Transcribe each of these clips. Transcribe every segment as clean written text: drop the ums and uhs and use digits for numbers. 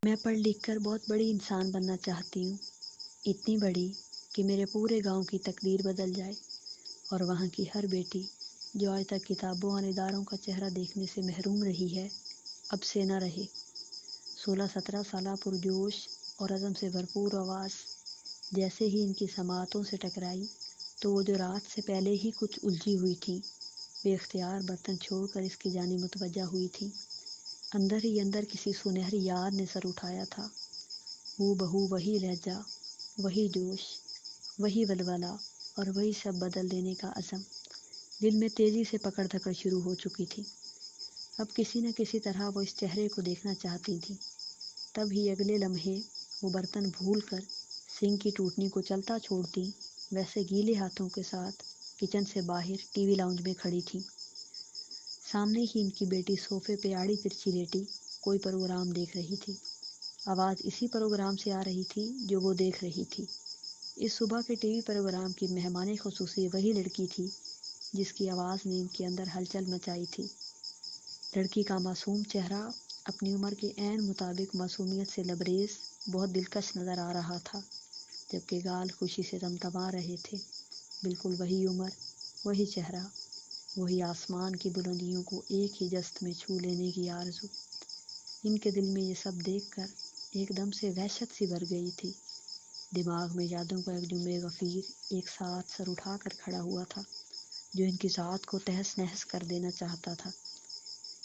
میں پڑھ لکھ کر بہت بڑی انسان بننا چاہتی ہوں، اتنی بڑی کہ میرے پورے گاؤں کی تقدیر بدل جائے، اور وہاں کی ہر بیٹی جو آج تک کتابوں اور اداروں کا چہرہ دیکھنے سے محروم رہی ہے، اب سے نہ رہے۔ 16-17 سالہ پرجوش اور عزم سے بھرپور آواز جیسے ہی ان کی سماعتوں سے ٹکرائی تو وہ جو رات سے پہلے ہی کچھ الجھی ہوئی تھی، بے اختیار برتن چھوڑ کر اس کی جانب متوجہ ہوئی تھی۔ اندر ہی اندر کسی سنہری یاد نے سر اٹھایا تھا، ہو بہو وہی لہجہ، وہی جوش، وہی ولولہ اور وہی سب بدل دینے کا عزم دل میں تیزی سے پکڑ دھکڑ شروع ہو چکی تھی۔ اب کسی نہ کسی طرح وہ اس چہرے کو دیکھنا چاہتی تھی۔ تب ہی اگلے لمحے وہ برتن بھول کر سنک کی ٹوٹنی کو چلتا چھوڑتی ویسے گیلے ہاتھوں کے ساتھ کچن سے باہر ٹی وی لاؤنج میں کھڑی تھی۔ سامنے ہی ان کی بیٹی صوفے پہ آڑی ترچھی لیٹی کوئی پروگرام دیکھ رہی تھی۔ آواز اسی پروگرام سے آ رہی تھی جو وہ دیکھ رہی تھی۔ اس صبح کے ٹی وی پروگرام کی مہمان خصوصی وہی لڑکی تھی جس کی آواز نے ان کے اندر ہلچل مچائی تھی۔ لڑکی کا معصوم چہرہ اپنی عمر کے عین مطابق معصومیت سے لبریز بہت دلکش نظر آ رہا تھا، جبکہ گال خوشی سے تمتما رہے تھے۔ بالکل وہی عمر، وہی چہرہ، وہی آسمان کی بلندیوں کو ایک ہی جست میں چھو لینے کی آرزو۔ ان کے دل میں یہ سب دیکھ کر ایک دم سے وحشت سی بھر گئی تھی۔ دماغ میں یادوں کا ایک جمع غفیر ایک ساتھ سر اٹھا کر کھڑا ہوا تھا جو ان کی ذات کو تہس نہس کر دینا چاہتا تھا۔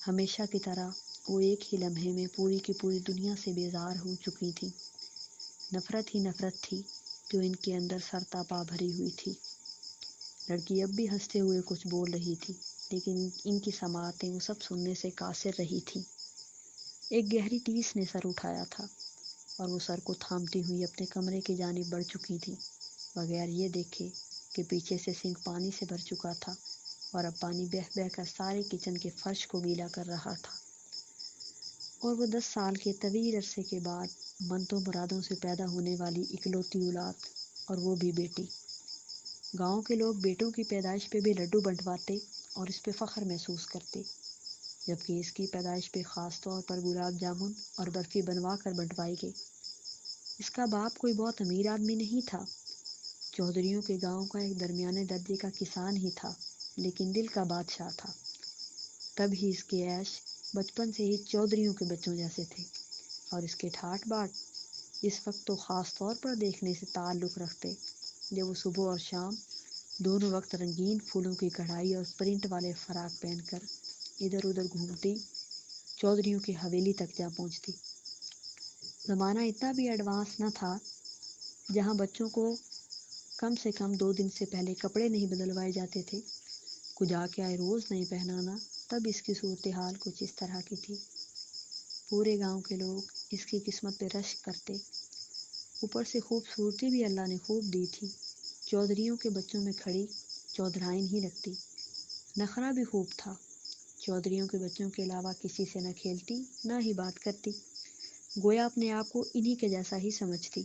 ہمیشہ کی طرح وہ ایک ہی لمحے میں پوری کی پوری دنیا سے بیزار ہو چکی تھی۔ نفرت ہی نفرت تھی جو ان کے اندر سرتاپا بھری ہوئی تھی۔ لڑکی اب بھی ہنستے ہوئے کچھ بول رہی تھی، لیکن ان کی سماعتیں وہ سب سننے سے قاصر رہی تھیں۔ ایک گہری ٹیس نے سر اٹھایا تھا اور وہ سر کو تھامتی ہوئی اپنے کمرے کی جانب بڑھ چکی تھی، بغیر یہ دیکھے کہ پیچھے سے سنک پانی سے بھر چکا تھا اور اب پانی بہہ بہہ کر سارے کچن کے فرش کو گیلا کر رہا تھا۔ اور وہ 10 سال کے طویل عرصے کے بعد منتوں مرادوں سے پیدا ہونے والی اکلوتی اولاد، اور وہ بھی بیٹی۔ گاؤں کے لوگ بیٹوں کی پیدائش پہ بھی لڈو بنٹواتے اور اس پہ فخر محسوس کرتے، جبکہ اس کی پیدائش پہ خاص طور پر گلاب جامن اور برفی بنوا کر بنٹوائی گئی۔ اس کا باپ کوئی بہت امیر آدمی نہیں تھا، چودھریوں کے گاؤں کا ایک درمیانے درجے کا کسان ہی تھا، لیکن دل کا بادشاہ تھا۔ تب ہی اس کے عیش بچپن سے ہی چودھریوں کے بچوں جیسے تھے، اور اس کے ٹھاٹ باٹ اس وقت تو خاص طور پر دیکھنے سے تعلق رکھتے جب وہ صبح اور شام دونوں وقت رنگین پھولوں کی کڑھائی اور پرنٹ والے فراق پہن کر ادھر ادھر گھومتی چودھریوں کی حویلی تک جا پہنچتی۔ زمانہ اتنا بھی ایڈوانس نہ تھا جہاں بچوں کو کم سے کم 2 دن سے پہلے کپڑے نہیں بدلوائے جاتے تھے، کچھ آ کے آئے روز نہیں پہنانا۔ تب اس کی صورتحال کچھ اس طرح کی تھی۔ پورے گاؤں کے لوگ اس کی قسمت پہ رشک کرتے، اوپر سے خوبصورتی بھی اللہ نے خوب دی تھی، چودھریوں کے بچوں میں کھڑی چودھرائن ہی لگتی۔ نخرہ بھی خوب تھا، چودھریوں کے بچوں کے علاوہ کسی سے نہ کھیلتی نہ ہی بات کرتی، گویا اپنے آپ کو انہی کے جیسا ہی سمجھتی۔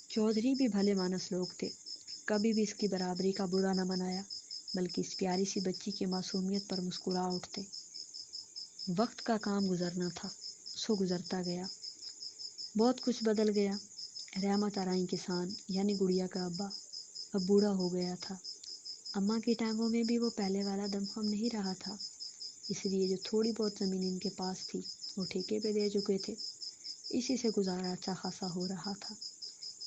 چودھری بھی بھلے مانس لوگ تھے، کبھی بھی اس کی برابری کا برا نہ منایا، بلکہ اس پیاری سی بچی کی معصومیت پر مسکرا اٹھتے۔ وقت کا کام گزرنا تھا، سو گزرتا گیا۔ بہت کچھ بدل گیا۔ رحمت آرائیں کسان یعنی گڑیا کا ابا اب بوڑھا ہو گیا تھا۔ اماں کی ٹانگوں میں بھی وہ پہلے والا دمخم نہیں رہا تھا، اس لیے جو تھوڑی بہت زمین ان کے پاس تھی وہ ٹھیکے پہ دے چکے تھے، اسی سے گزارا اچھا خاصا ہو رہا تھا۔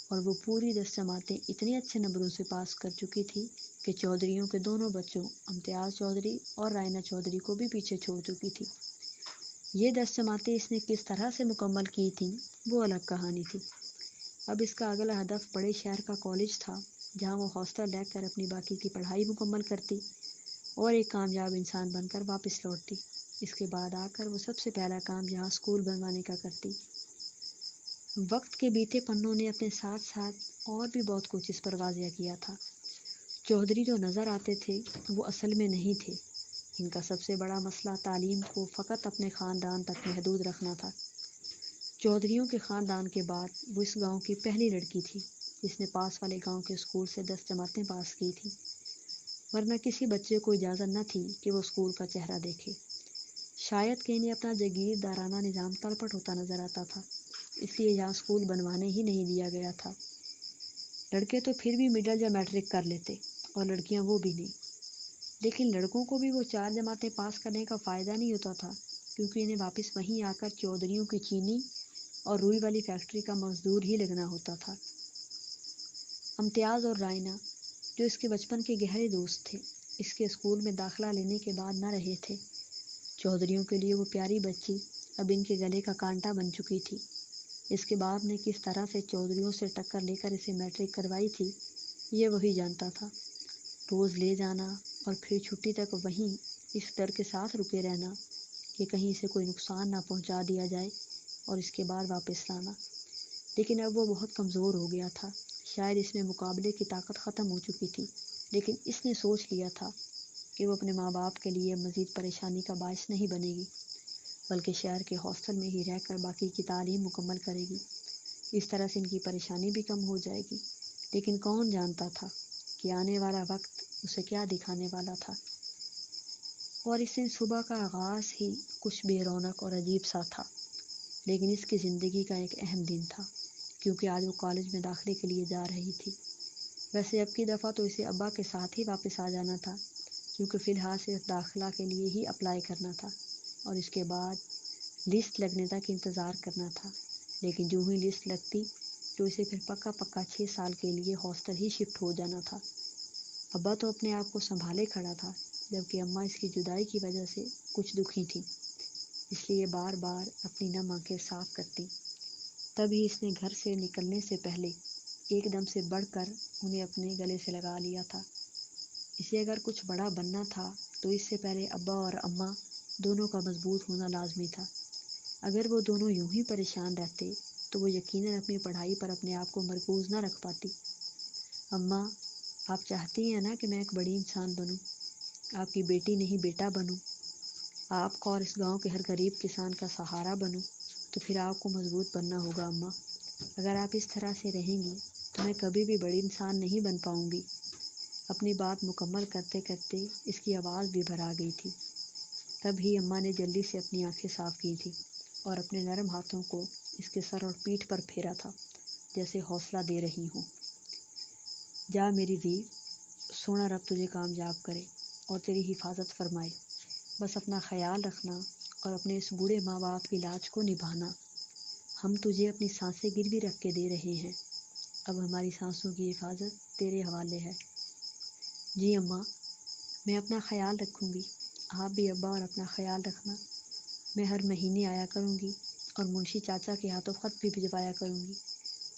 اور وہ پوری 10 جماعتیں اتنے اچھے نمبروں سے پاس کر چکی تھی کہ چودھریوں کے دونوں بچوں امتیاز چودھری اور رائنا چودھری کو بھی پیچھے چھوڑ چکی تھی۔ یہ 10 جماعتیں اس نے کس طرح سے مکمل کی تھیں وہ الگ کہانی تھی۔ اب اس کا اگلا ہدف بڑے شہر کا کالج تھا، جہاں وہ ہاسٹل رہ کر اپنی باقی کی پڑھائی مکمل کرتی اور ایک کامیاب انسان بن کر واپس لوٹتی۔ اس کے بعد آ کر وہ سب سے پہلا کام یہاں اسکول بنوانے کا کرتی۔ وقت کے بیتے پنوں نے اپنے ساتھ ساتھ اور بھی بہت کچھ اس پر واضح کیا تھا۔ چودھری جو نظر آتے تھے وہ اصل میں نہیں تھے۔ ان کا سب سے بڑا مسئلہ تعلیم کو فقط اپنے خاندان تک محدود رکھنا تھا۔ چودھریوں کے خاندان کے بعد وہ اس گاؤں کی پہلی لڑکی تھی جس نے پاس والے گاؤں کے اسکول سے 10 جماعتیں پاس کی تھیں، ورنہ کسی بچے کو اجازت نہ تھی کہ وہ اسکول کا چہرہ دیکھے۔ شاید کہ انہیں اپنا جاگیردارانہ نظام تلپٹ ہوتا نظر آتا تھا۔ اس لیے یہاں اسکول بنوانے ہی نہیں دیا گیا تھا۔ لڑکے تو پھر بھی مڈل یا میٹرک کر لیتے اور لڑکیاں وہ بھی نہیں، لیکن لڑکوں کو بھی وہ 4 جماعتیں پاس کرنے کا فائدہ نہیں ہوتا تھا، کیونکہ انہیں واپس وہیں آ کر چودھریوں کی چینی اور روئی والی فیکٹری کا مزدور ہی لگنا ہوتا تھا۔ امتیاز اور رائنا، جو اس کے بچپن کے گہرے دوست تھے، اس کے اسکول میں داخلہ لینے کے بعد نہ رہے تھے۔ چودھریوں کے لیے وہ پیاری بچی اب ان کے گلے کا کانٹا بن چکی تھی۔ اس کے باپ نے کس طرح سے چودھریوں سے ٹکر لے کر اسے میٹرک کروائی تھی، یہ وہی جانتا تھا۔ روز لے جانا اور پھر چھٹی تک وہیں اس ڈر کے ساتھ رکے رہنا کہ کہیں اسے کوئی نقصان نہ پہنچا دیا جائے، اور اس کے بعد واپس لانا۔ لیکن اب وہ بہت کمزور ہو گیا تھا، شاید اس میں مقابلے کی طاقت ختم ہو چکی تھی، لیکن اس نے سوچ لیا تھا کہ وہ اپنے ماں باپ کے لیے مزید پریشانی کا باعث نہیں بنے گی، بلکہ شہر کے ہاسٹل میں ہی رہ کر باقی کی تعلیم مکمل کرے گی۔ اس طرح سے ان کی پریشانی بھی کم ہو جائے گی۔ لیکن کون جانتا تھا کہ آنے والا وقت اسے کیا دکھانے والا تھا۔ اور اس دن صبح کا آغاز ہی کچھ بے رونق اور عجیب سا تھا، لیکن اس کی زندگی کا ایک اہم دن تھا، کیونکہ آج وہ کالج میں داخلے کے لیے جا رہی تھی۔ ویسے اب کی دفعہ تو اسے ابا کے ساتھ ہی واپس آ جانا تھا، کیونکہ فی الحال صرف داخلہ کے لیے ہی اپلائی کرنا تھا اور اس کے بعد لسٹ لگنے تک انتظار کرنا تھا۔ لیکن جو ہی لسٹ لگتی تو اسے پھر پکا 6 سال کے لیے ہاسٹل ہی شفٹ ہو جانا تھا۔ ابا تو اپنے آپ کو سنبھالے کھڑا تھا، جبکہ اماں اس کی جدائی کی وجہ سے کچھ دکھی تھیں، اس لیے بار بار اپنی نم آنکھیں صاف کرتی۔ تبھی اس نے گھر سے نکلنے سے پہلے ایک دم سے بڑھ کر انہیں اپنے گلے سے لگا لیا تھا۔ اسے اگر کچھ بڑا بننا تھا تو اس سے پہلے ابا اور اماں دونوں کا مضبوط ہونا لازمی تھا۔ اگر وہ دونوں یوں ہی پریشان رہتے تو وہ یقیناً اپنی پڑھائی پر اپنے آپ کو مرکوز نہ رکھ پاتی۔ اماں، آپ چاہتی ہیں نا کہ میں ایک بڑی انسان بنوں، آپ کی بیٹی نہیں بیٹا بنوں، آپ کا اور اس گاؤں کے ہر غریب کسان کا سہارا بنوں، تو پھر آپ کو مضبوط بننا ہوگا اماں۔ اگر آپ اس طرح سے رہیں گی تو میں کبھی بھی بڑی انسان نہیں بن پاؤں گی۔ اپنی بات مکمل کرتے کرتے اس کی آواز بھی بھر آ گئی تھی۔ تب ہی اماں نے جلدی سے اپنی آنکھیں صاف کی تھی اور اپنے نرم ہاتھوں کو اس کے سر اور پیٹھ پر پھیرا تھا، جیسے حوصلہ دے رہی ہوں۔ جا میری دی، سونا رب تجھے کامیاب کرے اور تیری حفاظت فرمائے۔ بس اپنا خیال رکھنا اور اپنے اس بوڑھے ماں باپ کی لاج کو نبھانا۔ ہم تجھے اپنی سانسیں گروی رکھ کے دے رہے ہیں، اب ہماری سانسوں کی حفاظت تیرے حوالے ہے۔ جی اماں، میں اپنا خیال رکھوں گی، آپ بھی ابا اور اپنا خیال رکھنا۔ میں ہر مہینے آیا کروں گی اور منشی چاچا کے ہاتھوں خط بھی بھجوایا کروں گی،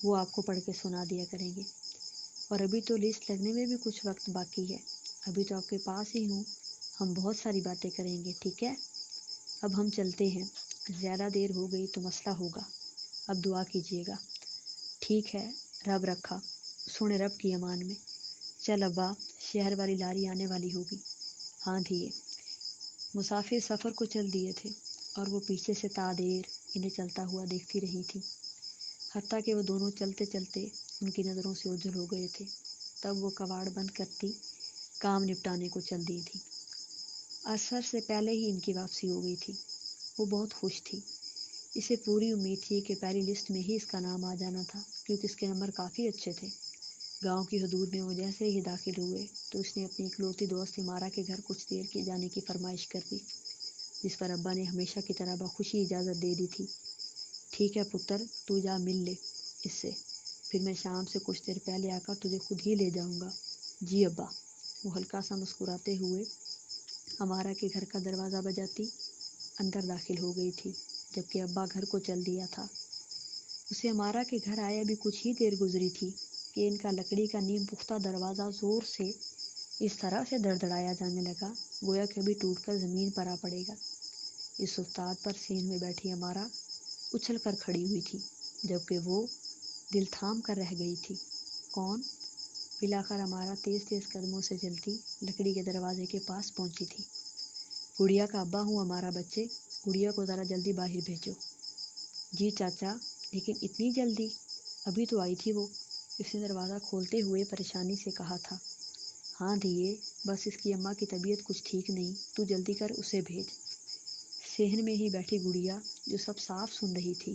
وہ آپ کو پڑھ کے سنا دیا کریں گے۔ اور ابھی تو لسٹ لگنے میں بھی کچھ وقت باقی ہے، ابھی تو آپ کے پاس ہی ہوں، ہم بہت ساری باتیں کریں گے، ٹھیک ہے؟ اب ہم چلتے ہیں، زیادہ دیر ہو گئی تو مسئلہ ہوگا، اب دعا کیجیے گا۔ ٹھیک ہے، رب رکھا، سونے رب کی امان میں۔ چل ابا، شہر والی لاری آنے والی ہوگی۔ ہاں دھیے۔ مسافر سفر کو چل دیے تھے اور وہ پیچھے سے تا دیر انہیں چلتا ہوا دیکھتی رہی تھی، حتیٰ کہ وہ دونوں چلتے چلتے ان کی نظروں سے اوجھل ہو گئے تھے۔ تب وہ کواڑ بند کرتی کام نپٹانے کو چل دی تھی۔ عصر سے پہلے ہی ان کی واپسی ہو گئی تھی۔ وہ بہت خوش تھی، اسے پوری امید تھی کہ پہلی لسٹ میں ہی اس کا نام آ جانا تھا، کیونکہ اس کے نمبر کافی اچھے تھے۔ گاؤں کی حدود میں وہ جیسے ہی داخل ہوئے تو اس نے اپنی اکلوتی دوست امارا کے گھر کچھ دیر کے جانے کی فرمائش کر دی، جس پر ابا نے ہمیشہ کی طرح بخوشی اجازت دے دی تھی۔ ٹھیک ہے پتر، تو جا مل لے اس سے، پھر میں شام سے کچھ دیر پہلے آ کر تجھے خود ہی لے جاؤں گا۔ جی ابا۔ وہ ہلکا سا مسکراتے ہوئے امارا کے گھر کا دروازہ بجاتی اندر داخل ہو گئی تھی، جبکہ ابا گھر کو چل دیا تھا۔ اسے امارا کے گھر آئے ابھی کچھ ہی دیر گزری تھی کہ ان کا لکڑی کا نیم پختہ دروازہ زور سے اس طرح سے دڑدڑایا جانے لگا گویا کہ ابھی ٹوٹ کر زمین پر آ پڑے گا۔ اس استاد پر سین میں بیٹھی امارا اچھل کر کھڑی ہوئی تھی، جبکہ وہ دل تھام کر رہ گئی تھی۔ کون؟ بلاخر امارا تیز تیز قدموں سے چلتی لکڑی کے دروازے کے پاس پہنچی تھی۔ گڑیا کا ابا ہوں امارا بچے، گڑیا کو ذرا جلدی باہر بھیجو۔ جی چاچا، لیکن اتنی جلدی؟ ابھی تو آئی تھی وہ، اس نے دروازہ کھولتے ہوئے پریشانی سے کہا تھا۔ ہاں دھیے، بس اس کی اماں کی طبیعت کچھ ٹھیک نہیں، تو جلدی کر اسے بھیج۔ صحن میں ہی بیٹھی گڑیا، جو سب صاف سن رہی تھی،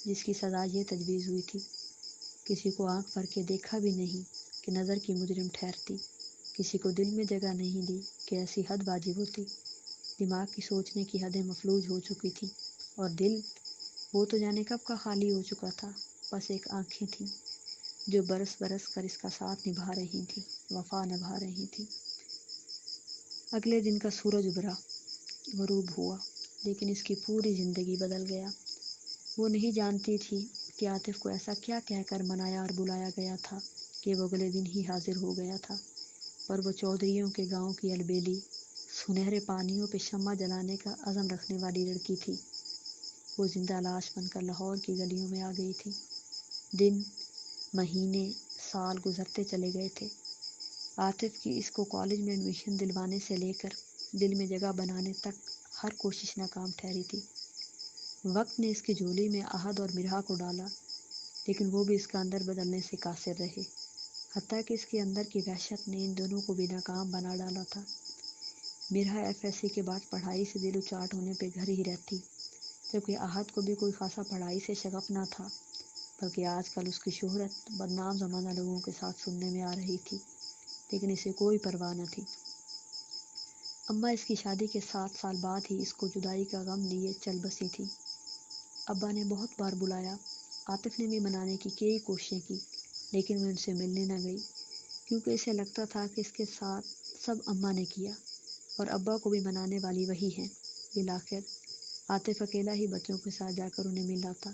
جس کی سزا یہ تجویز ہوئی تھی۔ کسی کو آنکھ بھر کے دیکھا بھی نہیں کہ نظر کی مجرم ٹھہرتی، کسی کو دل میں جگہ نہیں دی کہ ایسی حد واجب ہوتی۔ دماغ کی سوچنے کی حدیں مفلوج ہو چکی تھیں، اور دل وہ تو جانے کب کا خالی ہو چکا تھا۔ بس ایک آنکھیں تھیں جو برس برس کر اس کا ساتھ نبھا رہی تھیں، وفا نبھا رہی تھیں۔ اگلے دن کا سورج ابھرا، غروب ہوا، لیکن اس کی پوری زندگی بدل گیا۔ وہ نہیں جانتی تھی کہ عاطف کو ایسا کیا کہہ کر منایا اور بلایا گیا تھا کہ وہ اگلے دن ہی حاضر ہو گیا تھا، پر وہ چودھریوں کے گاؤں کی البیلی، سنہرے پانیوں پہ شمع جلانے کا عزم رکھنے والی لڑکی تھی۔ وہ زندہ لاش بن کر لاہور کی گلیوں میں آ گئی تھی۔ دن، مہینے، سال گزرتے چلے گئے تھے۔ عاطف کی اس کو کالج میں ایڈمیشن دلوانے سے لے کر دل میں جگہ بنانے تک ہر کوشش ناکام ٹھہری تھی۔ وقت نے اس کی جھولی میں عہد اور مرہا کو ڈالا، لیکن وہ بھی اس کا اندر بدلنے سے قاصر رہے، حتیٰ کہ اس کے اندر کی وحشت نے ان دونوں کو بھی ناکام بنا ڈالا تھا۔ مرہا ایف ایس سی کے بعد پڑھائی سے دل اچاٹ ہونے پہ گھر ہی رہتی، جبکہ عہد کو بھی کوئی خاصا پڑھائی سے شغف نہ تھا، بلکہ آج کل اس کی شہرت بدنام زمانہ لوگوں کے ساتھ سننے میں آ رہی تھی، لیکن اسے کوئی پرواہ نہ تھی۔ اماں اس کی شادی کے 7 سال بعد ہی اس کو جدائی کا غم لیے چل بسی تھی۔ ابا نے بہت بار بلایا، عاطف نے بھی منانے کی کئی کوششیں کی، لیکن وہ ان سے ملنے نہ گئی، کیونکہ اسے لگتا تھا کہ اس کے ساتھ سب اماں نے کیا اور ابا کو بھی منانے والی وہی ہیں۔ بالآخر عاطف اکیلا ہی بچوں کے ساتھ جا کر انہیں مل لاتا،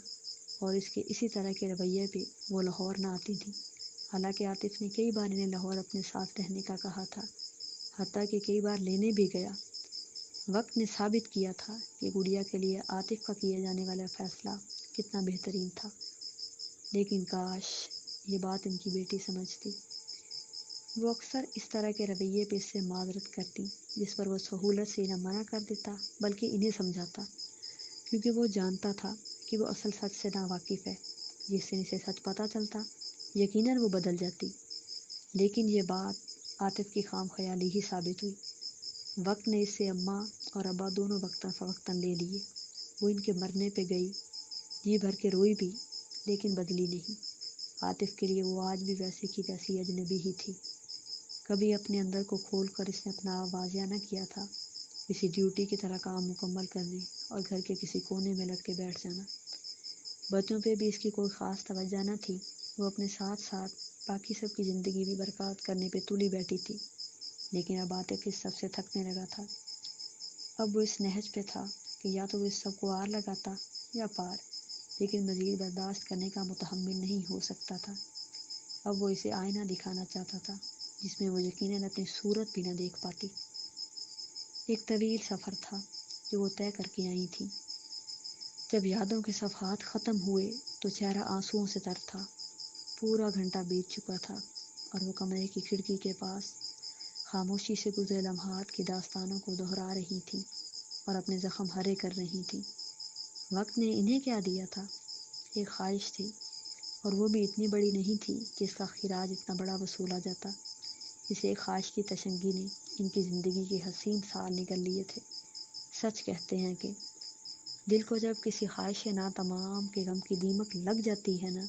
اور اس کے اسی طرح کے رویے پہ وہ لاہور نہ آتی تھی۔ حالانکہ عاطف نے کئی بار انہیں لاہور اپنے ساتھ رہنے کا کہا تھا، حتیٰ کہ کئی بار لینے بھی گیا۔ وقت نے ثابت کیا تھا کہ گڑیا کے لیے عاطف کا کیا جانے والا فیصلہ کتنا بہترین تھا، لیکن کاش یہ بات ان کی بیٹی سمجھتی۔ وہ اکثر اس طرح کے رویے پہ اس سے معذرت کرتی، جس پر وہ سہولت سے نہ منع کر دیتا بلکہ انہیں سمجھاتا، کیونکہ وہ جانتا تھا کہ وہ اصل سچ سے ناواقف ہے۔ جس دن اسے سچ پتہ چلتا، یقیناً وہ بدل جاتی، لیکن یہ بات عاطف کی خام خیالی ہی ثابت ہوئی۔ وقت نے اس سے اماں اور ابا دونوں وقتاً فوقتاً لے لیے۔ وہ ان کے مرنے پہ گئی، جی بھر کے روئی بھی، لیکن بدلی نہیں۔ عاطف کے لیے وہ آج بھی ویسے کی ویسی اجنبی ہی تھی۔ کبھی اپنے اندر کو کھول کر اس نے اپنا آپ واضح نہ کیا تھا، کسی ڈیوٹی کی طرح کام مکمل کرنے اور گھر کے کسی کونے میں لٹ کے بیٹھ جانا۔ بچوں پہ بھی اس کی کوئی خاص توجہ نہ تھی، وہ اپنے ساتھ ساتھ باقی سب کی زندگی بھی برباد کرنے پہ تلی بیٹھی تھی۔ لیکن اب عاطف اس سب سے تھکنے لگا تھا۔ اب وہ اس نہج پہ تھا کہ یا تو وہ اس سب کو آر لگاتا یا پار، لیکن مزید برداشت کرنے کا متحمل نہیں ہو سکتا تھا۔ اب وہ اسے آئینہ دکھانا چاہتا تھا جس میں وہ یقیناً اپنی صورت بھی نہ دیکھ پاتی۔ ایک طویل سفر تھا جو وہ طے کر کے آئی تھی۔ جب یادوں کے صفحات ختم ہوئے تو چہرہ آنسوؤں سے تر تھا۔ پورا گھنٹہ بیت چکا تھا اور وہ کمرے کی کھڑکی کے پاس خاموشی سے گزرے لمحات کی داستانوں کو دہرا رہی تھی اور اپنے زخم ہرے کر رہی تھی۔ وقت نے انہیں کیا دیا تھا؟ ایک خواہش تھی، اور وہ بھی اتنی بڑی نہیں تھی کہ اس کا خراج اتنا بڑا وصولا جاتا۔ اس ایک خواہش کی تشنگی نے ان کی زندگی کے حسین سال نکل لیے تھے۔ سچ کہتے ہیں کہ دل کو جب کسی خواہش نا تمام کے غم کی دیمک لگ جاتی ہے نا،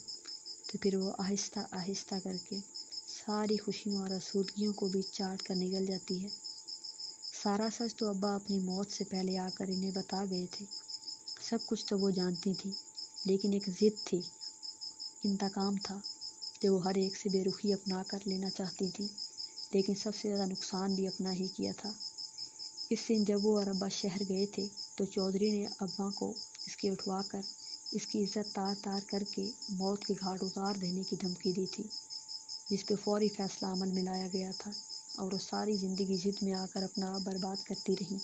تو پھر وہ آہستہ آہستہ کر کے ساری خوشیوں اور آسودگیوں کو بھی چاٹ کر نگل جاتی ہے۔ سارا سچ تو ابا اپنی موت سے پہلے آ کر انہیں بتا گئے تھے۔ سب کچھ تو وہ جانتی تھی، لیکن ایک ضد تھی، انتقام تھا جو وہ ہر ایک سے بے رخی اپنا کر لینا چاہتی تھی، لیکن سب سے زیادہ نقصان بھی اپنا ہی کیا تھا۔ اس دن جب وہ اور ابا شہر گئے تھے تو چودھری نے ابا کو اس کے اٹھوا کر اس کی عزت تار تار کر کے موت کے گھاٹ اتار دینے کی دھمکی دی تھی، جس پہ فوری فیصلہ عمل میں لایا گیا تھا، اور وہ ساری زندگی ضد میں آ کر اپنا آپ برباد کرتی رہیں،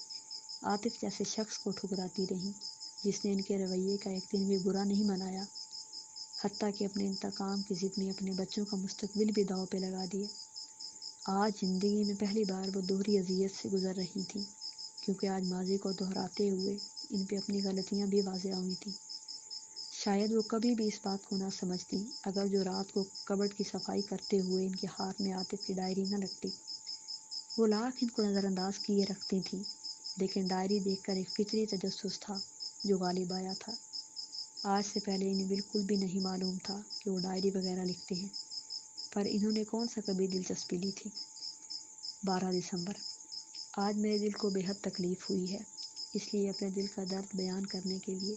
عاطف جیسے شخص کو ٹھکراتی رہیں جس نے ان کے رویے کا ایک دن بھی برا نہیں منایا، حتیٰ کہ اپنے انتقام کی ضد میں اپنے بچوں کا مستقبل بھی داؤ پہ لگا دیا۔ آج زندگی میں پہلی بار وہ دوہری اذیت سے گزر رہی تھیں، کیونکہ آج ماضی کو دہراتے ہوئے ان پہ اپنی غلطیاں بھی واضح ہوئی تھیں۔ شاید وہ کبھی بھی اس بات کو نہ سمجھتی اگر جو رات کو کبڈ کی صفائی کرتے ہوئے ان کے ہاتھ میں عاطف کی ڈائری نہ لگتی۔ وہ لاکھ ان کو نظر انداز کیے رکھتی تھیں، لیکن ڈائری دیکھ کر ایک فطری تجسس تھا جو غالب آیا تھا۔ آج سے پہلے انہیں بالکل بھی نہیں معلوم تھا کہ وہ ڈائری وغیرہ لکھتے ہیں، پر انہوں نے کون سا کبھی دلچسپی لی تھی۔ 12 دسمبر۔ آج میرے دل کو بے حد تکلیف ہوئی ہے، اس لیے اپنے دل کا درد بیان کرنے کے لیے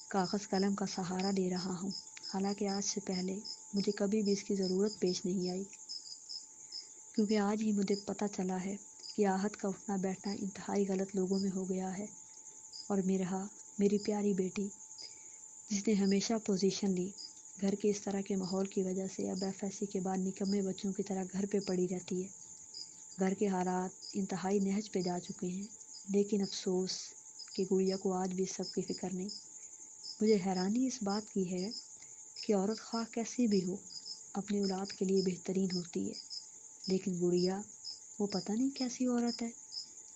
کاغذ قلم کا سہارا لے رہا ہوں، حالانکہ آج سے پہلے مجھے کبھی بھی اس کی ضرورت پیش نہیں آئی، کیونکہ آج ہی مجھے پتہ چلا ہے کہ آہت کا اٹھنا بیٹھنا انتہائی غلط لوگوں میں ہو گیا ہے، اور میری پیاری بیٹی جس نے ہمیشہ پوزیشن لی، گھر کے اس طرح کے ماحول کی وجہ سے اب ایف ایس سی کے بعد نکمے بچوں کی طرح گھر پہ پڑی رہتی ہے۔ گھر کے حالات انتہائی نہج پہ جا چکے ہیں، لیکن افسوس کہ گڑیا کو آج بھی اس سب کی فکر نہیں۔ مجھے حیرانی اس بات کی ہے کہ عورت خواہ کیسی بھی ہو اپنی اولاد کے لیے بہترین ہوتی ہے، لیکن گڑیا وہ پتہ نہیں کیسی عورت ہے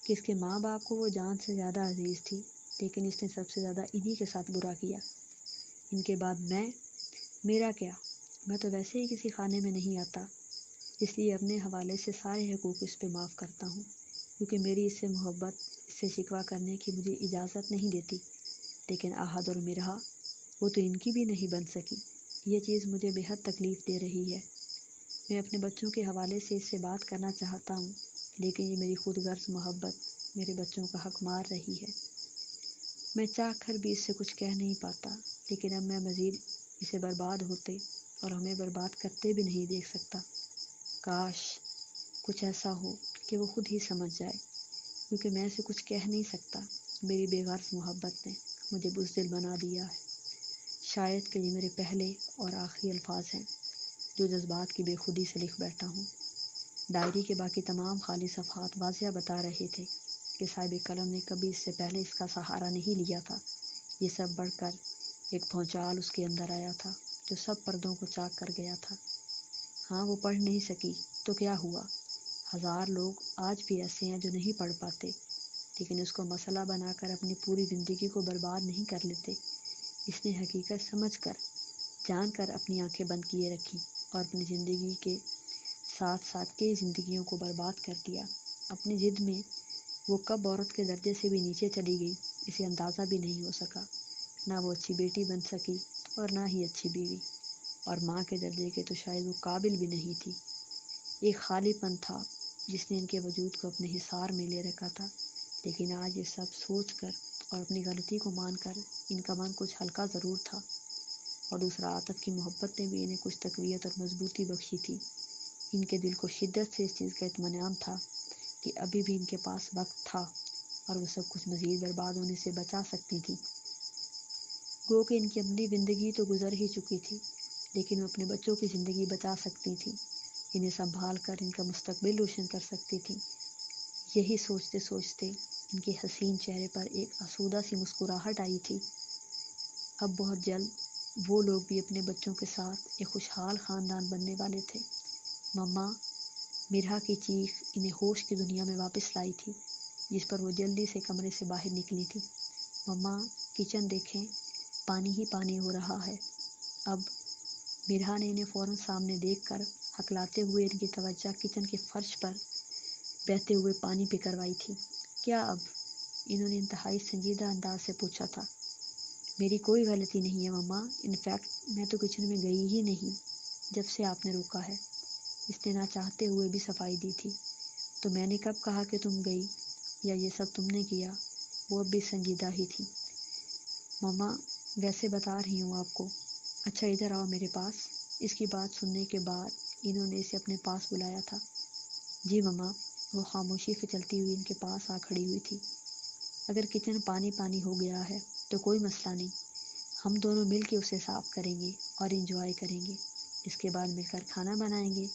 کہ اس کے ماں باپ کو وہ جان سے زیادہ عزیز تھی، لیکن اس نے سب سے زیادہ انہی کے ساتھ برا کیا۔ ان کے بعد میرا کیا؟ میں تو ویسے ہی کسی خانے میں نہیں آتا، اس لیے اپنے حوالے سے سارے حقوق اس پہ معاف کرتا ہوں، کیونکہ میری اس سے محبت، اس سے شکوہ کرنے کی مجھے اجازت نہیں دیتی۔ لیکن آہد اور مرہا، وہ تو ان کی بھی نہیں بن سکی۔ یہ چیز مجھے بے حد تکلیف دے رہی ہے۔ میں اپنے بچوں کے حوالے سے اس سے بات کرنا چاہتا ہوں، لیکن یہ میری خود غرض محبت میرے بچوں کا حق مار رہی ہے۔ میں چاہ کر بھی اس سے کچھ کہہ نہیں پاتا، لیکن اب میں مزید اسے برباد ہوتے اور ہمیں برباد کرتے بھی نہیں دیکھ سکتا۔ کاش کچھ ایسا ہو کہ وہ خود ہی سمجھ جائے، کیونکہ میں اسے کچھ کہہ نہیں سکتا۔ میری بے غرض محبت نے مجھے بزدل بنا دیا ہے۔ شاید کہ یہ میرے پہلے اور آخری الفاظ ہیں جو جذبات کی بے خودی سے لکھ بیٹھا ہوں۔ ڈائری کے باقی تمام خالی صفحات واضح بتا رہے تھے کہ صاحب قلم نے کبھی اس سے پہلے اس کا سہارا نہیں لیا تھا۔ یہ سب بڑھ کر ایک بھونچال اس کے اندر آیا تھا جو سب پردوں کو چاک کر گیا تھا۔ ہاں، وہ پڑھ نہیں سکی تو کیا ہوا؟ ہزار لوگ آج بھی ایسے ہیں جو نہیں پڑھ پاتے، لیکن اس کو مسئلہ بنا کر اپنی پوری زندگی کو برباد نہیں کر لیتے۔ اس نے حقیقت سمجھ کر، جان کر اپنی آنکھیں بند کیے رکھی اور اپنی زندگی کے ساتھ ساتھ کئی زندگیوں کو برباد کر دیا۔ اپنی ضد میں وہ کب عورت کے درجے سے بھی نیچے چلی گئی، اسے اندازہ بھی نہیں ہو سکا۔ نہ وہ اچھی بیٹی بن سکی اور نہ ہی اچھی بیوی، اور ماں کے درجے کے تو شاید وہ قابل بھی نہیں تھی۔ ایک خالی پن تھا جس نے ان کے وجود کو اپنے حصار میں لے رکھا تھا، لیکن آج یہ سب سوچ کر اور اپنی غلطی کو مان کر ان کا من کچھ ہلکا ضرور تھا، اور دوسرا عاطف کی محبت نے بھی انہیں کچھ تقویت اور مضبوطی بخشی تھی۔ ان کے دل کو شدت سے اس چیز کا اطمینان تھا کہ ابھی بھی ان کے پاس وقت تھا اور وہ سب کچھ مزید برباد ہونے سے بچا سکتی تھی۔ گو کہ ان کی اپنی زندگی تو گزر ہی چکی تھی، لیکن وہ اپنے بچوں کی زندگی بچا سکتی تھی، انہیں سنبھال کر ان کا مستقبل روشن کر سکتی تھی۔ یہی سوچتے سوچتے ان کے حسین چہرے پر ایک آسودہ سی مسکراہٹ آئی تھی۔ اب بہت جلد وہ لوگ بھی اپنے بچوں کے ساتھ ایک خوشحال خاندان بننے والے تھے۔ مما، مرہا کی چیخ انہیں ہوش کی دنیا میں واپس لائی تھی، جس پر وہ جلدی سے کمرے سے باہر نکلی تھی۔ مما، کچن دیکھیں، پانی ہی پانی ہو رہا ہے۔ اب مرہا نے انہیں فوراً سامنے دیکھ کر ہکلاتے ہوئے ان کی توجہ کچن کے فرش پر بہتے ہوئے پانی پہ کروائی تھی۔ کیا اب؟ انہوں نے انتہائی سنجیدہ انداز سے پوچھا تھا۔ میری کوئی غلطی نہیں ہے مما، انفیکٹ میں تو کچن میں گئی ہی نہیں جب سے آپ نے روکا ہے۔ اس نے نہ چاہتے ہوئے بھی صفائی دی تھی۔ تو میں نے کب کہا کہ تم گئی یا یہ سب تم نے کیا؟ وہ اب بھی سنجیدہ ہی تھی۔ مما، ویسے بتا رہی ہوں آپ کو۔ اچھا ادھر آؤ میرے پاس۔ اس کی بات سننے کے بعد انہوں نے اسے اپنے پاس بلایا تھا۔ جی مما۔ وہ خاموشی سے چلتی ہوئی ان کے پاس آ کھڑی ہوئی تھی۔ اگر کچن پانی پانی ہو گیا ہے تو کوئی مسئلہ نہیں، ہم دونوں مل کے اسے صاف کریں گے اور انجوائے کریں گے۔ اس کے بعد مل کر کھانا بنائیں گے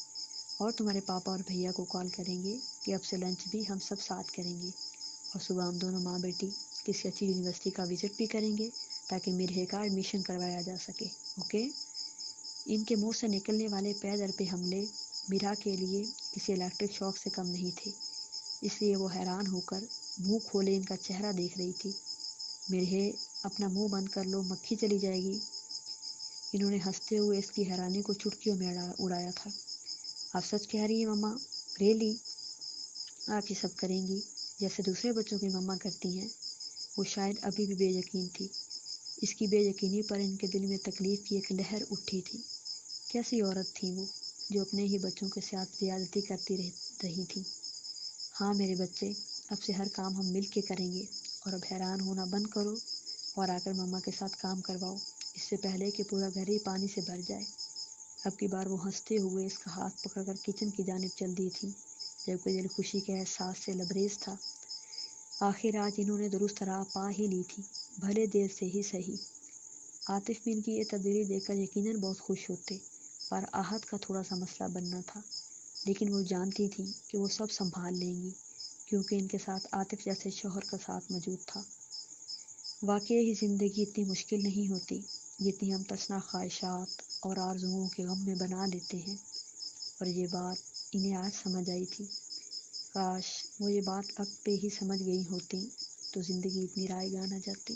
اور تمہارے پاپا اور بھیا کو کال کریں گے کہ اب سے لنچ بھی ہم سب ساتھ کریں گے، اور صبح ہم دونوں ماں بیٹی کسی اچھی یونیورسٹی کا وزٹ بھی کریں گے تاکہ مرہے کا ایڈمیشن کروایا جا سکے، اوکے؟ ان کے منہ سے نکلنے والے پے در پہ حملے مرہا کے لیے کسی الیکٹرک شاک سے کم نہیں تھے، اس لیے وہ حیران ہو کر منہ کھولے ان کا چہرہ دیکھ رہی تھی۔ مرہے، اپنا منہ بند کر لو، مکھی چلی جائے گی۔ انہوں نے ہنستے ہوئے اس کی حیرانی کو چٹکیوں میں اڑایا تھا۔ آپ سچ کہہ رہی ہیں مما؟ ریلی؟ آپ یہ سب کریں گی جیسے دوسرے بچوں کی مما کرتی ہیں؟ وہ شاید ابھی بھی بے یقین تھی۔ اس کی بے یقینی پر ان کے دل میں تکلیف کی ایک لہر اٹھی تھی۔ کیسی عورت تھی وہ جو اپنے ہی بچوں کے ساتھ زیادتی کرتی رہی تھی۔ ہاں میرے بچے، اب سے ہر کام ہم مل کے کریں گے، اور اب حیران ہونا بند کرو اور آ کر مما کے ساتھ کام کرواؤ، اس سے پہلے کہ پورا گھر ہی پانی سے بھر جائے۔ اب کی بار وہ ہنستے ہوئے اس کا ہاتھ پکڑ کر کچن کی جانب چل دی تھی، جبکہ دل خوشی کے احساس سے لبریز تھا۔ آخر آج انہوں نے درست راہ پا ہی لی تھی، بھلے دیر سے ہی صحیح۔ عاطف بھی ان کی یہ تبدیلی دیکھ کر یقیناً بہت خوش ہوتے، پر آہت کا تھوڑا سا مسئلہ بننا تھا، لیکن وہ جانتی تھی کہ وہ سب سنبھال لیں گی، کیونکہ ان کے ساتھ عاطف جیسے شوہر کا ساتھ موجود تھا۔ واقعی زندگی اتنی مشکل نہیں ہوتی جتنی ہم تشنہ خواہشات اور آرزوؤں کے غم میں بنا لیتے ہیں، اور یہ بات انہیں آج سمجھ آئی تھی۔ کاش وہ یہ بات وقت پہ ہی سمجھ گئی ہوتی تو زندگی اتنی رائگاں نہ جاتی۔